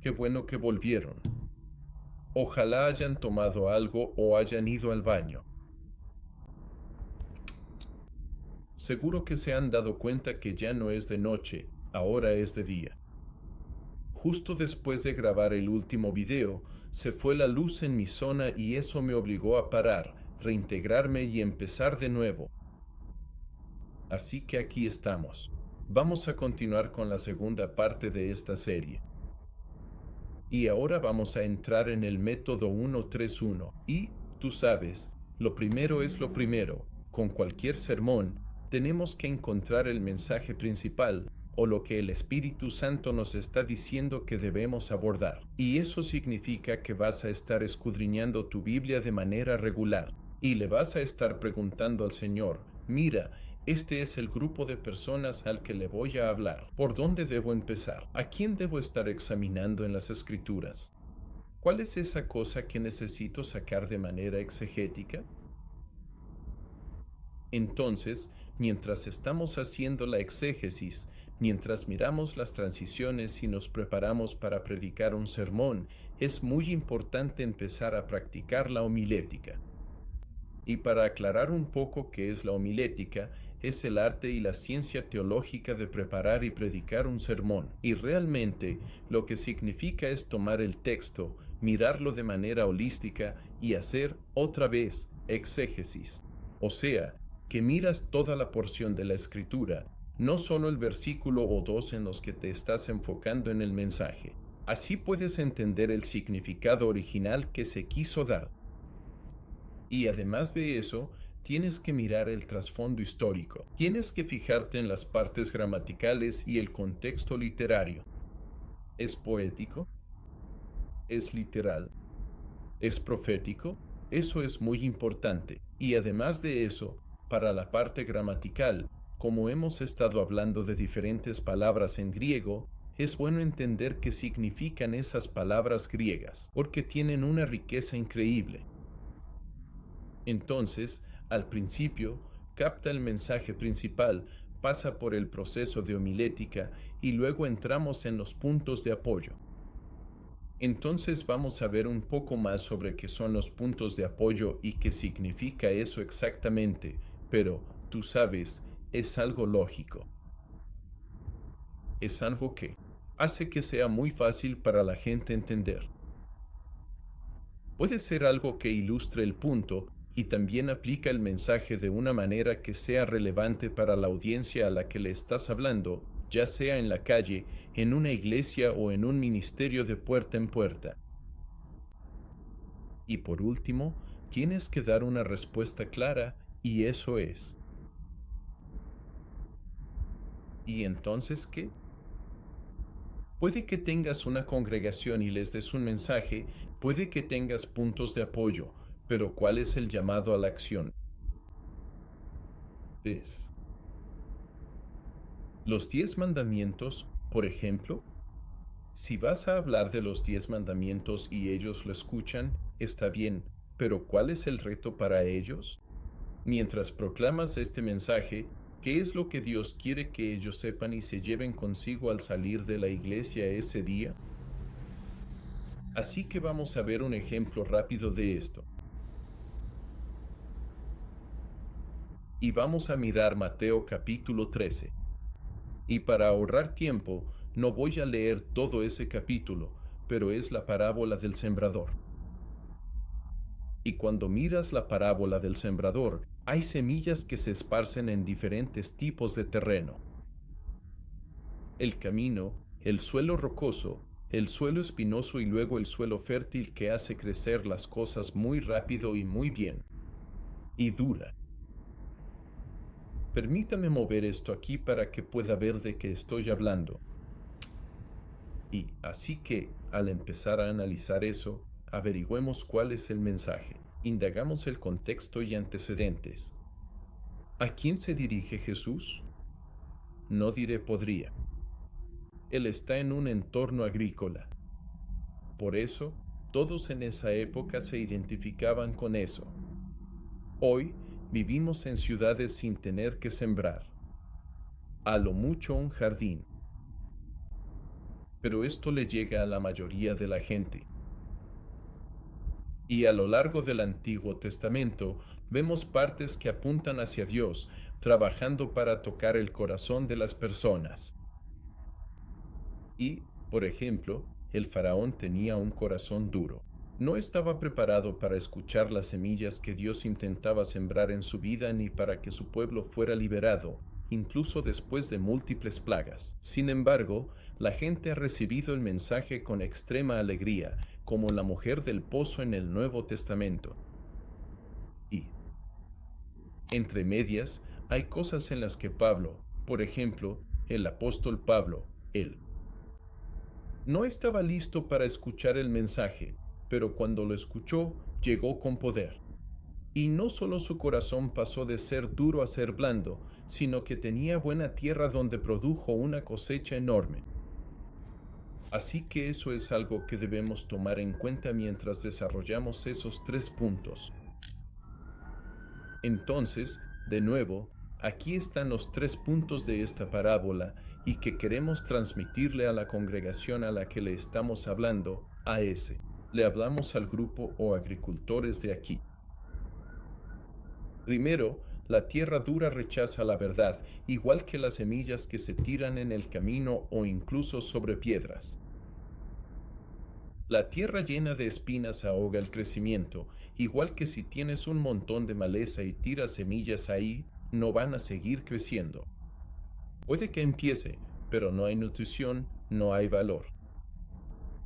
Qué bueno que volvieron. Ojalá hayan tomado algo o hayan ido al baño. Seguro que se han dado cuenta que ya no es de noche, ahora es de día. Justo después de grabar el último video, se fue la luz en mi zona y eso me obligó a parar, reintegrarme y empezar de nuevo. Así que aquí estamos. Vamos a continuar con la segunda parte de esta serie. Y ahora vamos a entrar en el método 131. Y, tú sabes, lo primero es lo primero. Con cualquier sermón, tenemos que encontrar el mensaje principal, o lo que el Espíritu Santo nos está diciendo que debemos abordar. Y eso significa que vas a estar escudriñando tu Biblia de manera regular. Y le vas a estar preguntando al Señor, mira, este es el grupo de personas al que le voy a hablar. ¿Por dónde debo empezar? ¿A quién debo estar examinando en las Escrituras? ¿Cuál es esa cosa que necesito sacar de manera exegética? Entonces, mientras estamos haciendo la exégesis, mientras miramos las transiciones y nos preparamos para predicar un sermón, es muy importante empezar a practicar la homilética. Y para aclarar un poco qué es la homilética, es el arte y la ciencia teológica de preparar y predicar un sermón. Y realmente lo que significa es tomar el texto, mirarlo de manera holística y hacer otra vez exégesis. O sea, que miras toda la porción de la escritura, no solo el versículo o dos en los que te estás enfocando en el mensaje. Así puedes entender el significado original que se quiso dar. Y además de eso, tienes que mirar el trasfondo histórico. Tienes que fijarte en las partes gramaticales y el contexto literario. ¿Es poético? ¿Es literal? ¿Es profético? Eso es muy importante. Y además de eso, para la parte gramatical, como hemos estado hablando de diferentes palabras en griego, es bueno entender qué significan esas palabras griegas, porque tienen una riqueza increíble. Entonces, al principio, capta el mensaje principal, pasa por el proceso de homilética y luego entramos en los puntos de apoyo. Entonces vamos a ver un poco más sobre qué son los puntos de apoyo y qué significa eso exactamente, pero, tú sabes, es algo lógico. Es algo que hace que sea muy fácil para la gente entender. Puede ser algo que ilustre el punto y también aplica el mensaje de una manera que sea relevante para la audiencia a la que le estás hablando, ya sea en la calle, en una iglesia o en un ministerio de puerta en puerta. Y por último, tienes que dar una respuesta clara y eso es. ¿Y entonces qué? Puede que tengas una congregación y les des un mensaje, puede que tengas puntos de apoyo, pero ¿cuál es el llamado a la acción? ¿Ves? Los 10 mandamientos, por ejemplo, si vas a hablar de los 10 mandamientos y ellos lo escuchan, está bien, pero ¿cuál es el reto para ellos? Mientras proclamas este mensaje, ¿qué es lo que Dios quiere que ellos sepan y se lleven consigo al salir de la iglesia ese día? Así que vamos a ver un ejemplo rápido de esto. Y vamos a mirar Mateo capítulo 13. Y para ahorrar tiempo, no voy a leer todo ese capítulo, pero es la parábola del sembrador. Y cuando miras la parábola del sembrador, hay semillas que se esparcen en diferentes tipos de terreno. El camino, el suelo rocoso, el suelo espinoso y luego el suelo fértil que hace crecer las cosas muy rápido y muy bien. Y dura. Permítame mover esto aquí para que pueda ver de qué estoy hablando. Y así que, al empezar a analizar eso, averigüemos cuál es el mensaje. Indagamos el contexto y antecedentes. ¿A quién se dirige Jesús? No diré podría. Él está en un entorno agrícola. Por eso, todos en esa época se identificaban con eso. Hoy vivimos en ciudades sin tener que sembrar. A lo mucho un jardín. pero esto le llega a la mayoría de la gente. Y a lo largo del Antiguo Testamento vemos partes que apuntan hacia Dios, trabajando para tocar el corazón de las personas. Y, por ejemplo, el faraón tenía un corazón duro. No estaba preparado para escuchar las semillas que Dios intentaba sembrar en su vida ni para que su pueblo fuera liberado, incluso después de múltiples plagas. Sin embargo, la gente ha recibido el mensaje con extrema alegría, como la mujer del pozo en el Nuevo Testamento. Y, entre medias, hay cosas en las que Pablo, por ejemplo, el apóstol Pablo, él, no estaba listo para escuchar el mensaje, pero cuando lo escuchó, llegó con poder. Y no solo su corazón pasó de ser duro a ser blando, sino que tenía buena tierra donde produjo una cosecha enorme. Así que eso es algo que debemos tomar en cuenta mientras desarrollamos esos 3 puntos. Entonces, de nuevo, aquí están los 3 puntos de esta parábola y que queremos transmitirle a la congregación a la que le estamos hablando, a ese. Le hablamos al grupo o agricultores de aquí. Primero, la tierra dura rechaza la verdad, igual que las semillas que se tiran en el camino o incluso sobre piedras. La tierra llena de espinas ahoga el crecimiento, igual que si tienes un montón de maleza y tiras semillas ahí, no van a seguir creciendo. Puede que empiece, pero no hay nutrición, no hay valor.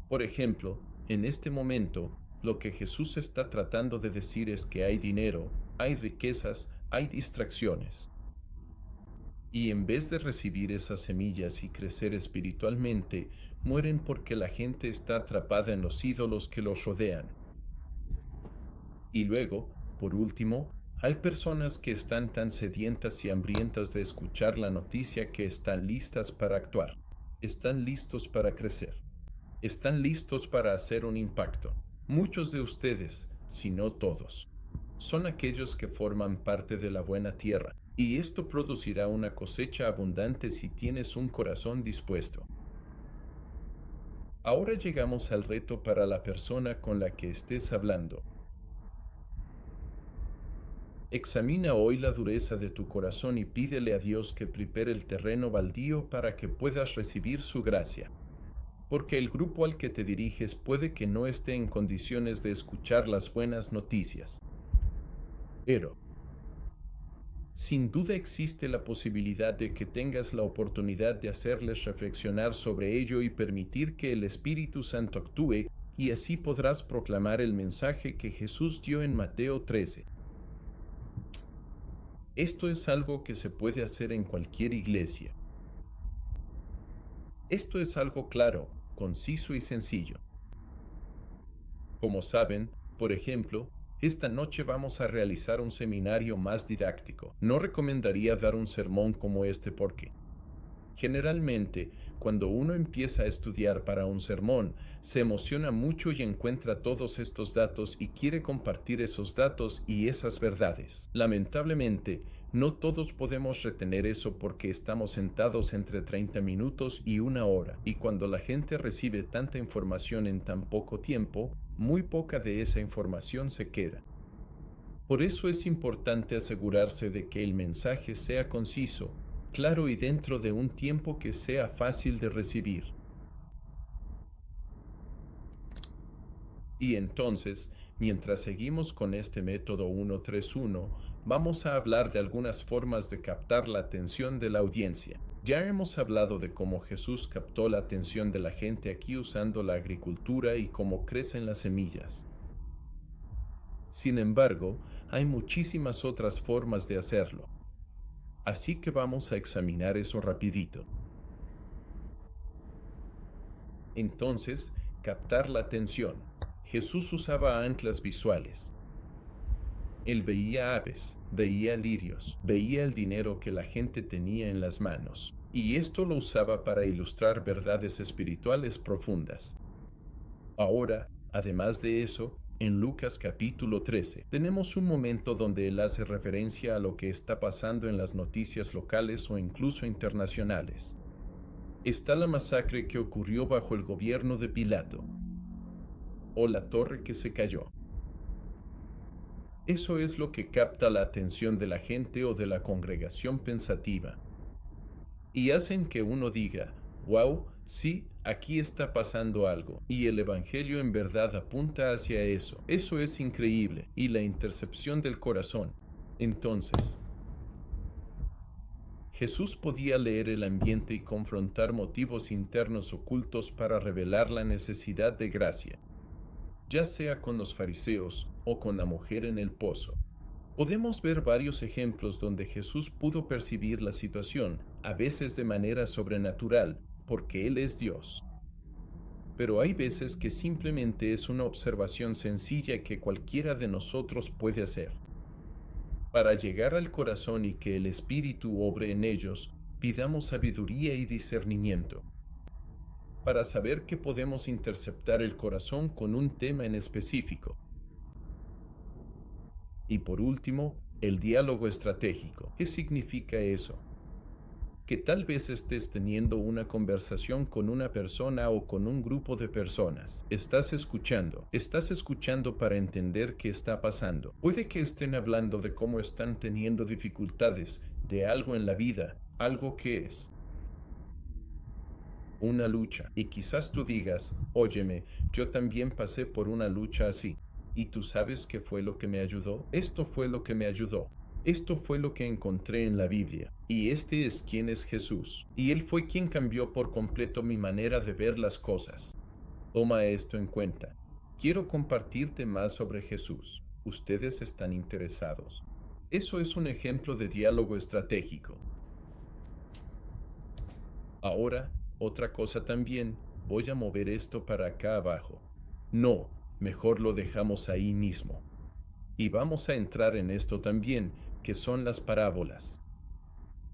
Por ejemplo, en este momento, lo que Jesús está tratando de decir es que hay dinero, hay riquezas, hay distracciones. Y en vez de recibir esas semillas y crecer espiritualmente, mueren porque la gente está atrapada en los ídolos que los rodean. Y luego, por último, hay personas que están tan sedientas y hambrientas de escuchar la noticia que están listas para actuar, están listos para crecer, están listos para hacer un impacto. Muchos de ustedes, si no todos, son aquellos que forman parte de la buena tierra, y esto producirá una cosecha abundante si tienes un corazón dispuesto. Ahora llegamos al reto para la persona con la que estés hablando. Examina hoy la dureza de tu corazón y pídele a Dios que prepare el terreno baldío para que puedas recibir su gracia. Porque el grupo al que te diriges puede que no esté en condiciones de escuchar las buenas noticias. Pero, sin duda existe la posibilidad de que tengas la oportunidad de hacerles reflexionar sobre ello y permitir que el Espíritu Santo actúe, y así podrás proclamar el mensaje que Jesús dio en Mateo 13. Esto es algo que se puede hacer en cualquier iglesia. Esto es algo claro, conciso y sencillo. Como saben, por ejemplo, esta noche vamos a realizar un seminario más didáctico. No recomendaría dar un sermón como este porque, generalmente, cuando uno empieza a estudiar para un sermón, se emociona mucho y encuentra todos estos datos y quiere compartir esos datos y esas verdades. Lamentablemente, no todos podemos retener eso porque estamos sentados entre 30 minutos y 1 hora, y cuando la gente recibe tanta información en tan poco tiempo, muy poca de esa información se queda. Por eso es importante asegurarse de que el mensaje sea conciso, claro y dentro de un tiempo que sea fácil de recibir. Y entonces, mientras seguimos con este método 131, vamos a hablar de algunas formas de captar la atención de la audiencia. Ya hemos hablado de cómo Jesús captó la atención de la gente aquí usando la agricultura y cómo crecen las semillas. Sin embargo, hay muchísimas otras formas de hacerlo. Así que vamos a examinar eso rapidito. Entonces, captar la atención. Jesús usaba anclas visuales. Él veía aves, veía lirios, veía el dinero que la gente tenía en las manos, y esto lo usaba para ilustrar verdades espirituales profundas. Ahora, además de eso, en Lucas capítulo 13, tenemos un momento donde él hace referencia a lo que está pasando en las noticias locales o incluso internacionales. está la masacre que ocurrió bajo el gobierno de Pilato, o la torre que se cayó. Eso es lo que capta la atención de la gente o de la congregación pensativa, y hacen que uno diga, wow, sí, aquí está pasando algo, y el Evangelio en verdad apunta hacia eso. Eso es increíble, y la intercepción del corazón. Entonces, Jesús podía leer el ambiente y confrontar motivos internos ocultos para revelar la necesidad de gracia, ya sea con los fariseos o con la mujer en el pozo. Podemos ver varios ejemplos donde Jesús pudo percibir la situación, a veces de manera sobrenatural, porque Él es Dios. Pero hay veces que simplemente es una observación sencilla que cualquiera de nosotros puede hacer. Para llegar al corazón y que el Espíritu obre en ellos, pidamos sabiduría y discernimiento, para saber que podemos interceptar el corazón con un tema en específico. Y por último, el diálogo estratégico. ¿Qué significa eso? Que tal vez estés teniendo una conversación con una persona o con un grupo de personas. Estás escuchando para entender qué está pasando. Puede que estén hablando de cómo están teniendo dificultades, de algo en la vida, algo que es una lucha. Y quizás tú digas, óyeme, yo también pasé por una lucha así. ¿Y tú sabes qué fue lo que me ayudó? Esto fue lo que me ayudó. Esto fue lo que encontré en la Biblia. Y este es quien es Jesús. Y Él fue quien cambió por completo mi manera de ver las cosas. Toma esto en cuenta. Quiero compartirte más sobre Jesús. ¿Ustedes están interesados? Eso es un ejemplo de diálogo estratégico. Ahora, otra cosa también, voy a mover esto para acá abajo. No, mejor lo dejamos ahí mismo. Y vamos a entrar en esto también, que son las parábolas.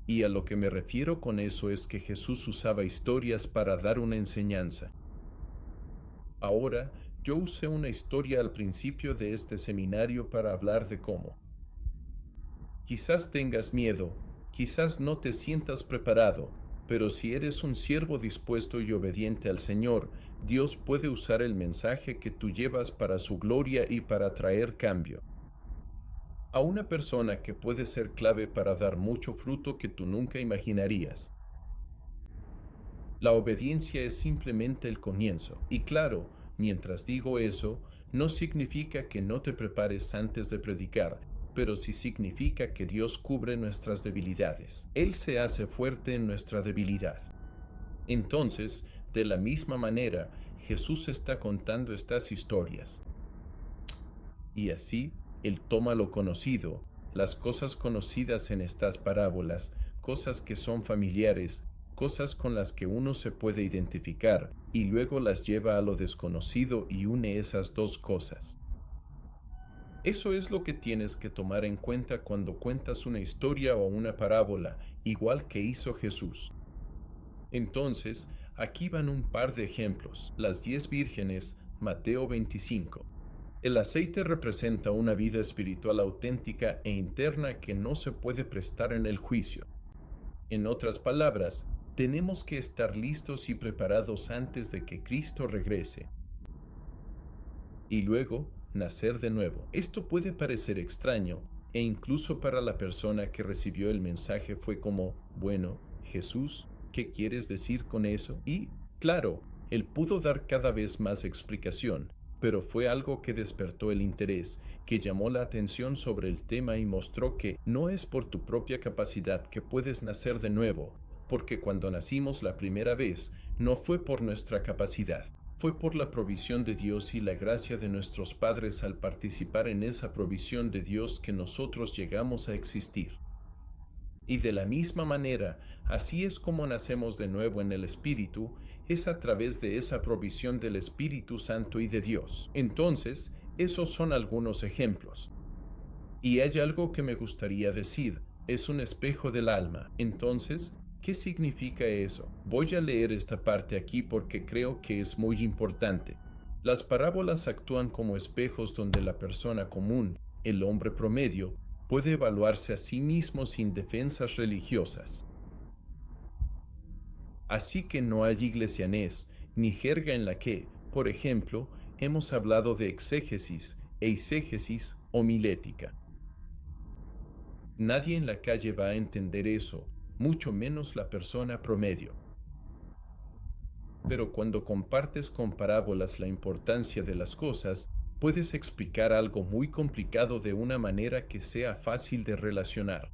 Y a lo que me refiero con eso es que Jesús usaba historias para dar una enseñanza. Ahora, yo usé una historia al principio de este seminario para hablar de cómo. Quizás tengas miedo, quizás no te sientas preparado, pero si eres un siervo dispuesto y obediente al Señor, Dios puede usar el mensaje que tú llevas para su gloria y para traer cambio a una persona que puede ser clave para dar mucho fruto que tú nunca imaginarías. La obediencia es simplemente el comienzo. Y claro, mientras digo eso, no significa que no te prepares antes de predicar, pero sí significa que Dios cubre nuestras debilidades. Él se hace fuerte en nuestra debilidad. Entonces, de la misma manera, Jesús está contando estas historias. Y así, Él toma lo conocido, las cosas conocidas en estas parábolas, cosas que son familiares, cosas con las que uno se puede identificar, y luego las lleva a lo desconocido y une esas dos cosas. Eso es lo que tienes que tomar en cuenta cuando cuentas una historia o una parábola, igual que hizo Jesús. Entonces, aquí van un par de ejemplos. Las 10 vírgenes, Mateo 25. El aceite representa una vida espiritual auténtica e interna que no se puede prestar en el juicio. En otras palabras, tenemos que estar listos y preparados antes de que Cristo regrese. Y luego, nacer de nuevo. Esto puede parecer extraño, e incluso para la persona que recibió el mensaje fue como, bueno, Jesús, ¿qué quieres decir con eso? Y, claro, él pudo dar cada vez más explicación, pero fue algo que despertó el interés, que llamó la atención sobre el tema y mostró que no es por tu propia capacidad que puedes nacer de nuevo, porque cuando nacimos la primera vez, no fue por nuestra capacidad, fue por la provisión de Dios y la gracia de nuestros padres al participar en esa provisión de Dios que nosotros llegamos a existir. Y de la misma manera, así es como nacemos de nuevo en el Espíritu, es a través de esa provisión del Espíritu Santo y de Dios. Entonces, esos son algunos ejemplos. Y hay algo que me gustaría decir, es un espejo del alma. Entonces, ¿qué significa eso? Voy a leer esta parte aquí porque creo que es muy importante. Las parábolas actúan como espejos donde la persona común, el hombre promedio, puede evaluarse a sí mismo sin defensas religiosas. Así que no hay iglesianés, ni jerga en la que, por ejemplo, hemos hablado de exégesis, eisegesis homilética. Nadie en la calle va a entender eso, mucho menos la persona promedio. Pero cuando compartes con parábolas la importancia de las cosas, puedes explicar algo muy complicado de una manera que sea fácil de relacionar.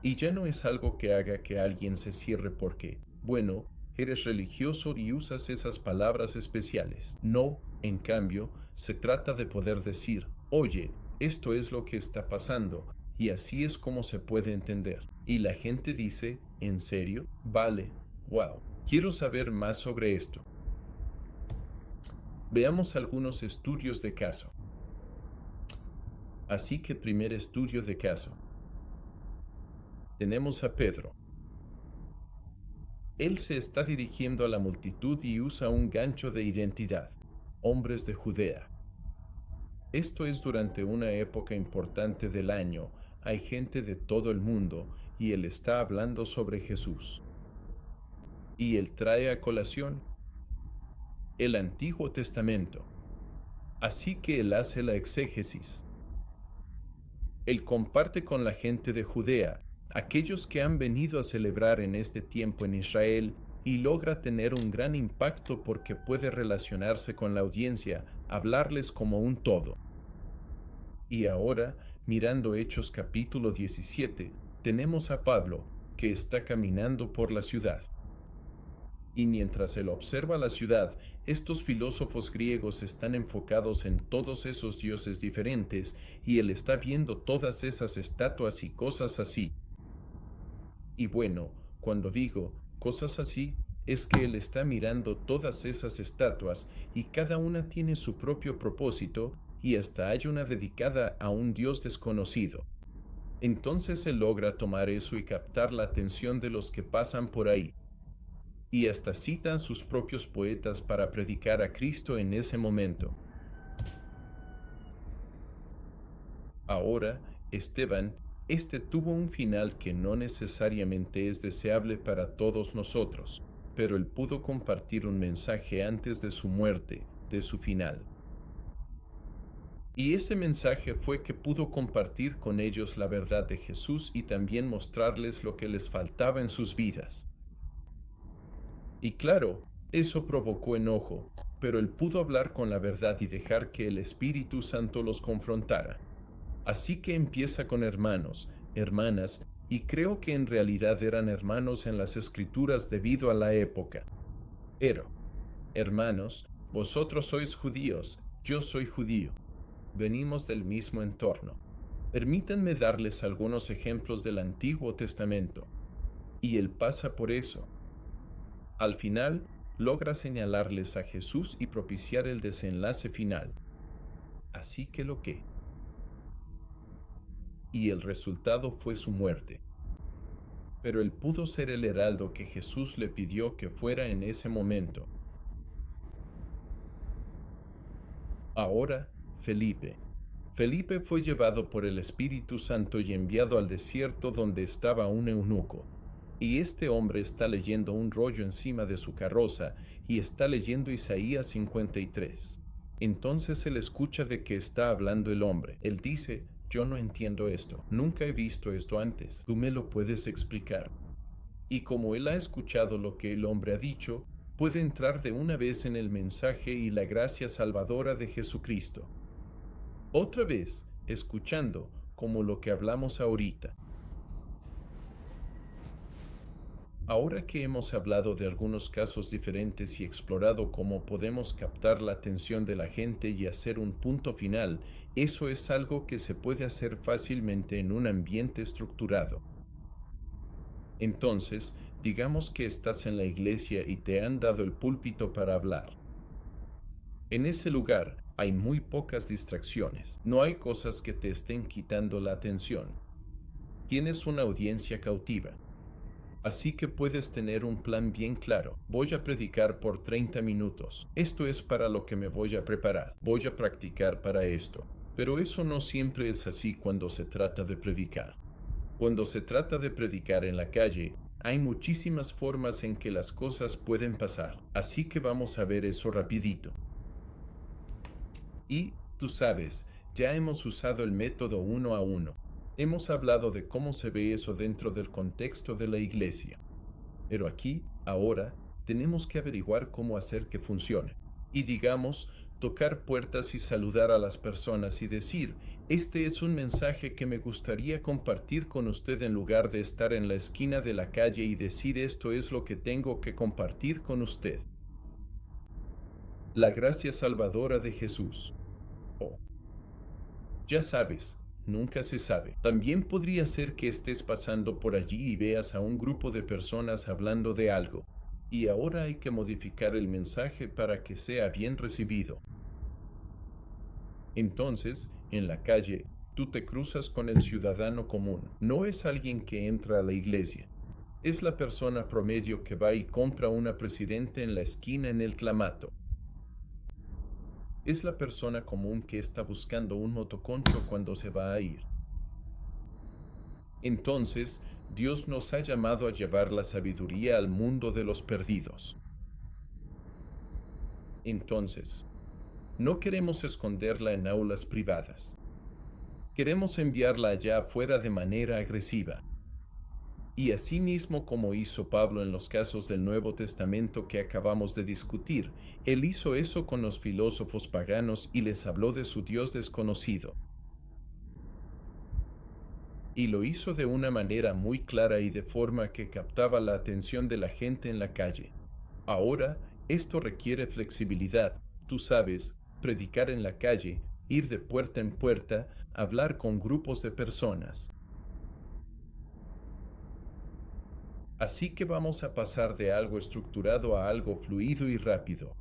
Y ya no es algo que haga que alguien se cierre porque, bueno, eres religioso y usas esas palabras especiales. No, en cambio, se trata de poder decir, oye, esto es lo que está pasando, y así es como se puede entender. Y la gente dice, ¿en serio? Vale, wow, quiero saber más sobre esto. Veamos algunos estudios de caso. Así que primer estudio de caso. Tenemos a Pedro. Él se está dirigiendo a la multitud y usa un gancho de identidad, hombres de Judea. Esto es durante una época importante del año, hay gente de todo el mundo y él está hablando sobre Jesús. Y él trae a colación el Antiguo Testamento. Así que él hace la exégesis. Él comparte con la gente de Judea, aquellos que han venido a celebrar en este tiempo en Israel, y logra tener un gran impacto porque puede relacionarse con la audiencia, hablarles como un todo. Y ahora, mirando Hechos capítulo 17, tenemos a Pablo, que está caminando por la ciudad. Y mientras él observa la ciudad, estos filósofos griegos están enfocados en todos esos dioses diferentes y él está viendo todas esas estatuas y cosas así. Y bueno, cuando digo cosas así, es que él está mirando todas esas estatuas y cada una tiene su propio propósito y hasta hay una dedicada a un dios desconocido. Entonces él logra tomar eso y captar la atención de los que pasan por ahí. Y hasta citan sus propios poetas para predicar a Cristo en ese momento. Ahora, Esteban, tuvo un final que no necesariamente es deseable para todos nosotros, pero él pudo compartir un mensaje antes de su muerte, de su final. Y ese mensaje fue que pudo compartir con ellos la verdad de Jesús y también mostrarles lo que les faltaba en sus vidas. Y claro, eso provocó enojo, pero él pudo hablar con la verdad y dejar que el Espíritu Santo los confrontara. Así que empieza con hermanos, hermanas, y creo que en realidad eran hermanos en las Escrituras debido a la época. Pero, hermanos, vosotros sois judíos, yo soy judío. Venimos del mismo entorno. Permítanme darles algunos ejemplos del Antiguo Testamento. Y él pasa por eso. Al final, logra señalarles a Jesús y propiciar el desenlace final. Así que lo que. Y el resultado fue su muerte. Pero él pudo ser el heraldo que Jesús le pidió que fuera en ese momento. Ahora, Felipe. Felipe fue llevado por el Espíritu Santo y enviado al desierto donde estaba un eunuco. Y este hombre está leyendo un rollo encima de su carroza y está leyendo Isaías 53. Entonces él escucha de qué está hablando el hombre. Él dice, yo no entiendo esto, nunca he visto esto antes, ¿tú me lo puedes explicar? Y como él ha escuchado lo que el hombre ha dicho, puede entrar de una vez en el mensaje y la gracia salvadora de Jesucristo. Otra vez, escuchando, como lo que hablamos ahorita. Ahora que hemos hablado de algunos casos diferentes y explorado cómo podemos captar la atención de la gente y hacer un punto final, eso es algo que se puede hacer fácilmente en un ambiente estructurado. Entonces, digamos que estás en la iglesia y te han dado el púlpito para hablar. En ese lugar hay muy pocas distracciones, no hay cosas que te estén quitando la atención. Tienes una audiencia cautiva. Así que puedes tener un plan bien claro. Voy a predicar por 30 minutos. Esto es para lo que me voy a preparar. Voy a practicar para esto. Pero eso no siempre es así cuando se trata de predicar. Cuando se trata de predicar en la calle, Hay muchísimas formas en que las cosas pueden pasar, así que vamos a ver eso rapidito. Y, tú sabes, ya hemos usado el método 1 a 1. Hemos hablado de cómo se ve eso dentro del contexto de la iglesia. Pero aquí, ahora, tenemos que averiguar cómo hacer que funcione. Y digamos, tocar puertas y saludar a las personas y decir, este es un mensaje que me gustaría compartir con usted en lugar de estar en la esquina de la calle y decir esto es lo que tengo que compartir con usted. La gracia salvadora de Jesús. Oh, ya sabes, nunca se sabe. También podría ser que estés pasando por allí y veas a un grupo de personas hablando de algo, y ahora hay que modificar el mensaje para que sea bien recibido. Entonces, en la calle, tú te cruzas con el ciudadano común. No es alguien que entra a la iglesia. Es la persona promedio que va y compra una presidente en la esquina en el clamato. Es la persona común que está buscando un motoconcho cuando se va a ir. Entonces, Dios nos ha llamado a llevar la sabiduría al mundo de los perdidos. Entonces, no queremos esconderla en aulas privadas. Queremos enviarla allá afuera de manera agresiva. Y asimismo como hizo Pablo en los casos del Nuevo Testamento que acabamos de discutir, él hizo eso con los filósofos paganos y les habló de su Dios desconocido. Y lo hizo de una manera muy clara y de forma que captaba la atención de la gente en la calle. Ahora, esto requiere flexibilidad, tú sabes, predicar en la calle, ir de puerta en puerta, hablar con grupos de personas. Así que vamos a pasar de algo estructurado a algo fluido y rápido.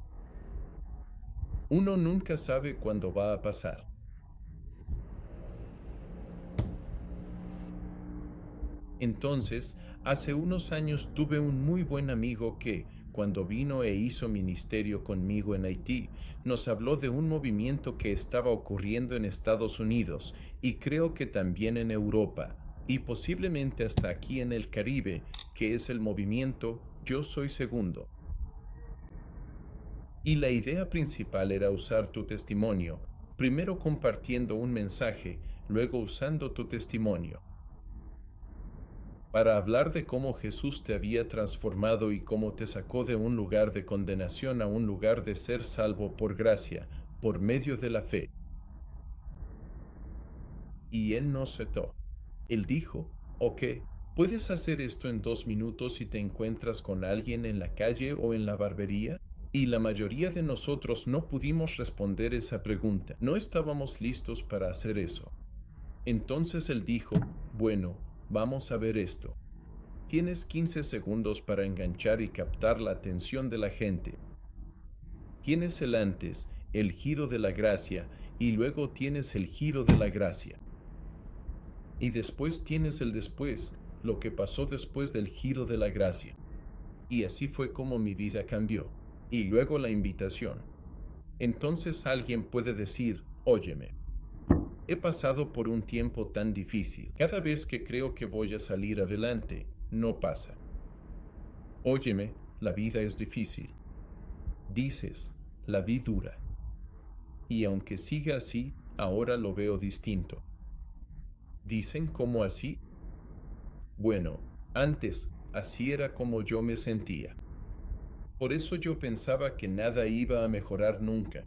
Uno nunca sabe cuándo va a pasar. Entonces, hace unos años tuve un muy buen amigo que, cuando vino e hizo ministerio conmigo en Haití, nos habló de un movimiento que estaba ocurriendo en Estados Unidos y creo que también en Europa, y posiblemente hasta aquí en el Caribe, que es el movimiento Yo Soy Segundo. Y la idea principal era usar tu testimonio, primero compartiendo un mensaje, luego usando tu testimonio para hablar de cómo Jesús te había transformado y cómo te sacó de un lugar de condenación a un lugar de ser salvo por gracia, por medio de la fe. Y él no cetó. Él dijo, ok, ¿puedes hacer esto en 2 minutos si te encuentras con alguien en la calle o en la barbería? Y la mayoría de nosotros no pudimos responder esa pregunta. No estábamos listos para hacer eso. Entonces él dijo, bueno, vamos a ver esto. Tienes 15 segundos para enganchar y captar la atención de la gente. Tienes el antes, el giro de la gracia, y luego tienes el giro de la gracia. Y después tienes el después, lo que pasó después del giro de la gracia. Y así fue como mi vida cambió. Y luego la invitación. Entonces alguien puede decir, óyeme, he pasado por un tiempo tan difícil. Cada vez que creo que voy a salir adelante, no pasa. Óyeme, la vida es difícil. Dices, la vi dura. Y aunque siga así, ahora lo veo distinto. ¿Dicen cómo así? Bueno, antes, así era como yo me sentía. Por eso yo pensaba que nada iba a mejorar nunca.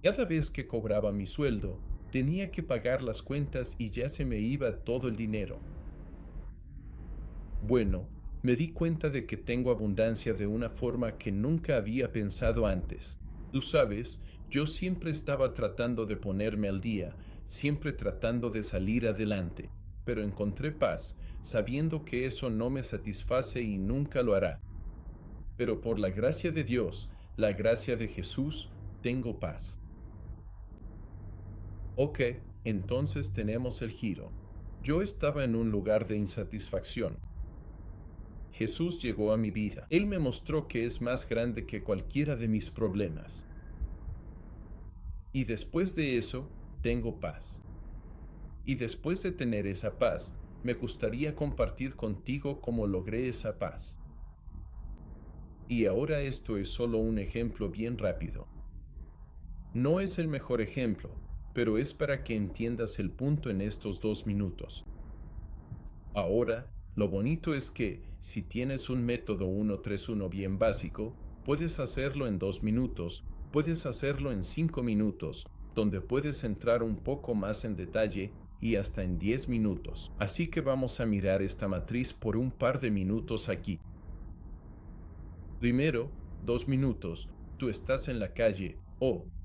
Cada vez que cobraba mi sueldo, tenía que pagar las cuentas y ya se me iba todo el dinero. Bueno, me di cuenta de que tengo abundancia de una forma que nunca había pensado antes. Tú sabes, yo siempre estaba tratando de ponerme al día, siempre tratando de salir adelante, pero encontré paz, sabiendo que eso no me satisface y nunca lo hará. Pero por la gracia de Dios, la gracia de Jesús, tengo paz. Ok, entonces tenemos el giro. Yo estaba en un lugar de insatisfacción. Jesús llegó a mi vida. Él me mostró que es más grande que cualquiera de mis problemas. Y después de eso, tengo paz. Y después de tener esa paz, Me gustaría compartir contigo cómo logré esa paz. Y ahora esto es solo un ejemplo bien rápido. No es el mejor ejemplo, pero es para que entiendas el punto en estos 2 minutos. Ahora, lo bonito es que, si tienes un método 131 bien básico, puedes hacerlo en 2 minutos, puedes hacerlo en 5 minutos, donde puedes entrar un poco más en detalle y hasta en 10 minutos. Así que vamos a mirar esta matriz por un par de minutos aquí. Primero, 2 minutos, tú estás en la calle,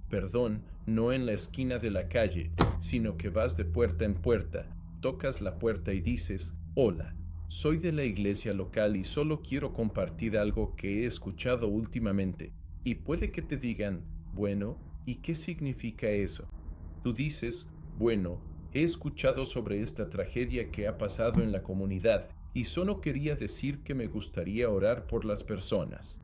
perdón, no en la esquina de la calle, sino que vas de puerta en puerta, tocas la puerta y dices, hola, soy de la iglesia local y solo quiero compartir algo que he escuchado últimamente. Y puede que te digan, bueno, ¿y qué significa eso? Tú dices, bueno, he escuchado sobre esta tragedia que ha pasado en la comunidad y solo quería decir que me gustaría orar por las personas.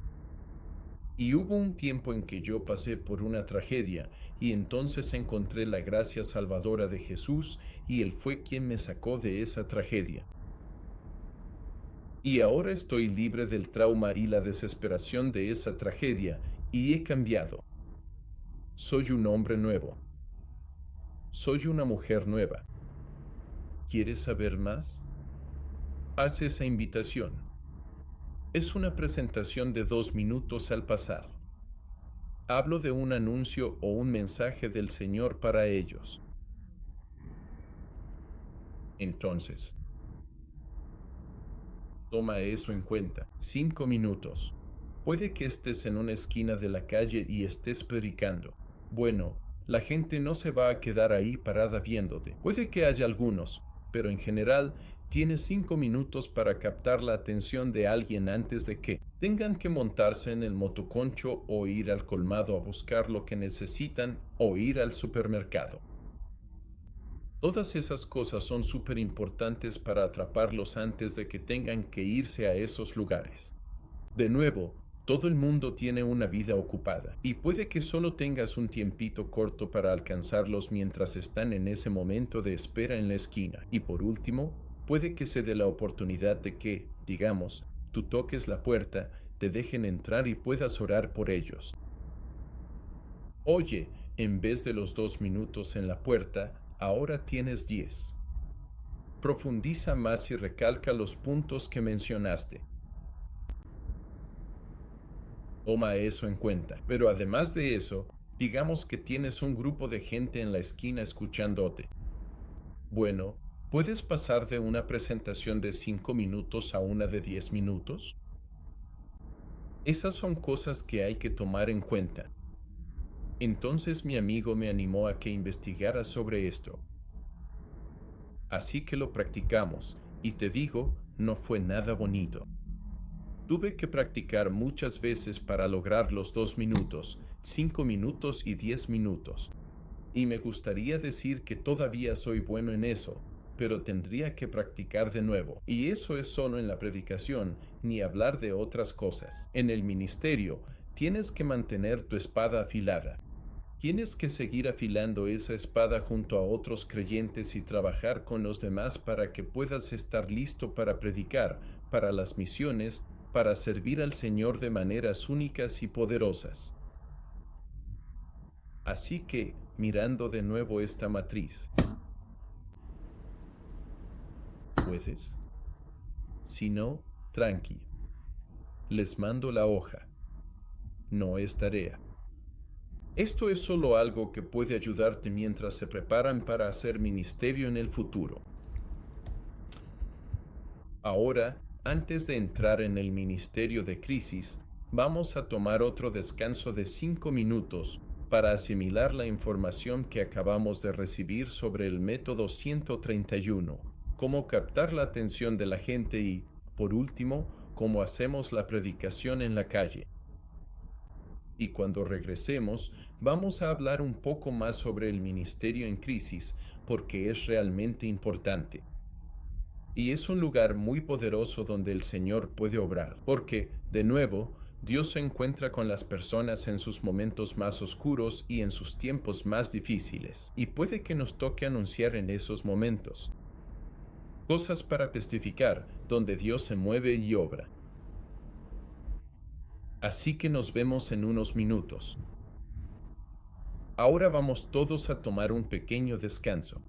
Y hubo un tiempo en que yo pasé por una tragedia y entonces encontré la gracia salvadora de Jesús y Él fue quien me sacó de esa tragedia. Y ahora estoy libre del trauma y la desesperación de esa tragedia y he cambiado. Soy un hombre nuevo. Soy una mujer nueva. ¿Quieres saber más? Haz esa invitación. Es una presentación de 2 minutos al pasar. Hablo de un anuncio o un mensaje del Señor para ellos. Entonces, toma eso en cuenta. 5 minutos. Puede que estés en una esquina de la calle y estés predicando. Bueno, la gente no se va a quedar ahí parada viéndote. Puede que haya algunos, pero en general tienes 5 minutos para captar la atención de alguien antes de que tengan que montarse en el motoconcho o ir al colmado a buscar lo que necesitan o ir al supermercado. Todas esas cosas son súper importantes para atraparlos antes de que tengan que irse a esos lugares. De nuevo, todo el mundo tiene una vida ocupada y puede que solo tengas un tiempito corto para alcanzarlos mientras están en ese momento de espera en la esquina. Y por último, puede que se dé la oportunidad de que, digamos, tú toques la puerta, te dejen entrar y puedas orar por ellos. Oye, en vez de los 2 minutos en la puerta, ahora tienes 10. Profundiza más y recalca los puntos que mencionaste. Toma eso en cuenta. Pero además de eso, digamos que tienes un grupo de gente en la esquina escuchándote. Bueno, ¿puedes pasar de una presentación de 5 minutos a una de 10 minutos? Esas son cosas que hay que tomar en cuenta. Entonces mi amigo me animó a que investigara sobre esto. Así que lo practicamos, y te digo, no fue nada bonito. Tuve que practicar muchas veces para lograr los 2 minutos, 5 minutos y 10 minutos. Y me gustaría decir que todavía soy bueno en eso, pero tendría que practicar de nuevo. Y eso es solo en la predicación, ni hablar de otras cosas. En el ministerio, tienes que mantener tu espada afilada. Tienes que seguir afilando esa espada junto a otros creyentes y trabajar con los demás para que puedas estar listo para predicar, para las misiones, para servir al Señor de maneras únicas y poderosas. Así que, mirando de nuevo esta matriz, ¿puedes? Si no, tranqui. Les mando la hoja. No es tarea. Esto es solo algo que puede ayudarte mientras se preparan para hacer ministerio en el futuro. Ahora, antes de entrar en el ministerio de crisis, vamos a tomar otro descanso de 5 minutos para asimilar la información que acabamos de recibir sobre el método 131, cómo captar la atención de la gente y, por último, cómo hacemos la predicación en la calle. Y cuando regresemos, vamos a hablar un poco más sobre el ministerio en crisis, porque es realmente importante. Y es un lugar muy poderoso donde el Señor puede obrar, porque, de nuevo, Dios se encuentra con las personas en sus momentos más oscuros y en sus tiempos más difíciles, y puede que nos toque anunciar en esos momentos. Cosas para testificar, donde Dios se mueve y obra. Así que nos vemos en unos minutos. Ahora vamos todos a tomar un pequeño descanso.